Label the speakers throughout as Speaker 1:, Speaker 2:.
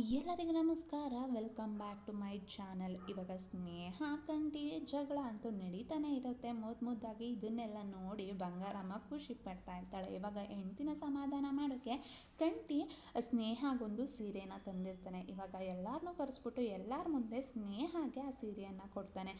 Speaker 1: ಎಲ್ಲರಿಗೂ ನಮಸ್ಕಾರ. Welcome back to my channel. ಇವಾಗ ಸ್ನೇಹ ಕಂಟಿ ಜಗಳ ಅಂತೂ ನಡೀತಾನೆ ಇರುತ್ತೆ ಮುದ್ದಾಗಿ. ಇದನ್ನೆಲ್ಲ ನೋಡಿ ಬಂಗಾರಮ್ಮ ಖುಷಿ ಪಡ್ತಾ ಇರ್ತಾಳೆ. ಇವಾಗ ಹೆಂಡ್ತಿನ ಸಮಾಧಾನ ಮಾಡೋಕ್ಕೆ ಕಂಟಿ ಸ್ನೇಹಗೊಂದು ಸೀರೆನ ತಂದಿರ್ತಾನೆ. ಇವಾಗ ಎಲ್ಲರನ್ನೂ ಕರೆಸ್ಬಿಟ್ಟು ಎಲ್ಲರ ಮುಂದೆ ಸ್ನೇಹಗೆ ಆ ಸೀರೆಯನ್ನು ಕೊಡ್ತಾನೆ.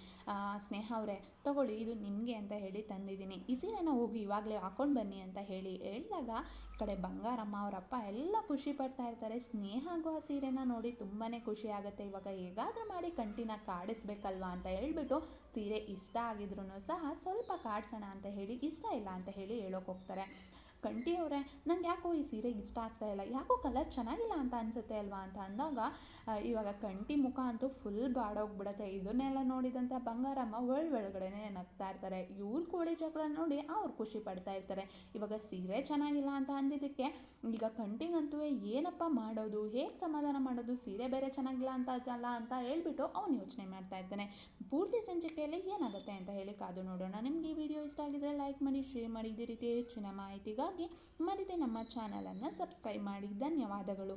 Speaker 1: ಸ್ನೇಹ ಅವರೇ ತಗೊಳ್ಳಿ, ಇದು ನಿಮಗೆ ಅಂತ ಹೇಳಿ ತಂದಿದ್ದೀನಿ, ಈ ಸೀರೆನ ಹೋಗಿ ಇವಾಗಲೇ ಹಾಕೊಂಡು ಬನ್ನಿ ಅಂತ ಹೇಳಿದಾಗ ಈ ಕಡೆ ಬಂಗಾರಮ್ಮ ಅವರಪ್ಪ ಎಲ್ಲ ಖುಷಿ ಪಡ್ತಾ ಇರ್ತಾರೆ. ಸ್ನೇಹಗೂ ಆ ಸೀರೆನ ನೋಡಿ ತುಂಬಾ ಖುಷಿ ಆಗುತ್ತೆ. ಇವಾಗ ಹೇಗಾದರೂ ಮಾಡಿ ಕಂಟಿನ ಕಾಡಿಸ್ಬೇಕಲ್ವಾ ಅಂತ ಹೇಳ್ಬಿಟ್ಟು ಸೀರೆ ಇಷ್ಟ ಆಗಿದ್ರು ಸಹ ಸ್ವಲ್ಪ ಕಾಡ್ಸೋಣ ಅಂತ ಹೇಳಿ ಇಷ್ಟ ಇಲ್ಲ ಅಂತ ಹೇಳಿ ಹೇಳೋಕೆ ಹೋಗ್ತಾರೆ. ಕಂಟಿ ಅವರೇ, ನಂಗೆ ಯಾಕೋ ಈ ಸೀರೆ ಇಷ್ಟ ಆಗ್ತಾ ಇಲ್ಲ, ಯಾಕೋ ಕಲರ್ ಚೆನ್ನಾಗಿಲ್ಲ ಅಂತ ಅನಿಸುತ್ತೆ ಅಲ್ವಾ ಅಂತ ಅಂದಾಗ ಇವಾಗ ಕಂಟಿ ಮುಖ ಅಂತೂ ಫುಲ್ ಬಾಡೋಗ್ಬಿಡುತ್ತೆ. ಇದನ್ನೆಲ್ಲ ನೋಡಿದಂಥ ಬಂಗಾರಮ್ಮ ಒಳಗಡೆನೆ ನಗ್ತಾ ಇರ್ತಾರೆ. ಇವ್ರ ಕೋಳಿ ಜಗಳ ನೋಡಿ ಅವ್ರು ಖುಷಿ ಪಡ್ತಾ ಇರ್ತಾರೆ. ಇವಾಗ ಸೀರೆ ಚೆನ್ನಾಗಿಲ್ಲ ಅಂತ ಅಂದಿದ್ದಕ್ಕೆ ಈಗ ಕಂಟಿಗಂತೂ ಏನಪ್ಪ ಮಾಡೋದು, ಹೇಗೆ ಸಮಾಧಾನ ಮಾಡೋದು, ಸೀರೆ ಬೇರೆ ಚೆನ್ನಾಗಿಲ್ಲ ಅಂತ ಹೇಳ್ಬಿಟ್ಟು ಅವ್ನು ಯೋಚನೆ ಮಾಡ್ತಾ ಇರ್ತಾನೆ. ಪೂರ್ತಿ ಸಂಚಿಕೆಯಲ್ಲಿ ಏನಾಗುತ್ತೆ ಅಂತ ಹೇಳಿ ಕಾದು ನೋಡೋಣ. ನಿಮ್ಗೆ ಈ ವಿಡಿಯೋ ಇಷ್ಟ ಆಗಿದ್ರೆ ಲೈಕ್ ಮಾಡಿ, ಶೇರ್ ಮಾಡಿ. ಇದೇ ರೀತಿ ಹೆಚ್ಚಿನ ಮಾಹಿತಿಗಾಗಿ ಮರಿದೇ ನಮ್ಮ ಚಾನಲನ್ನು ಸಬ್ಸ್ಕ್ರೈಬ್ ಮಾಡಿ. ಧನ್ಯವಾದಗಳು.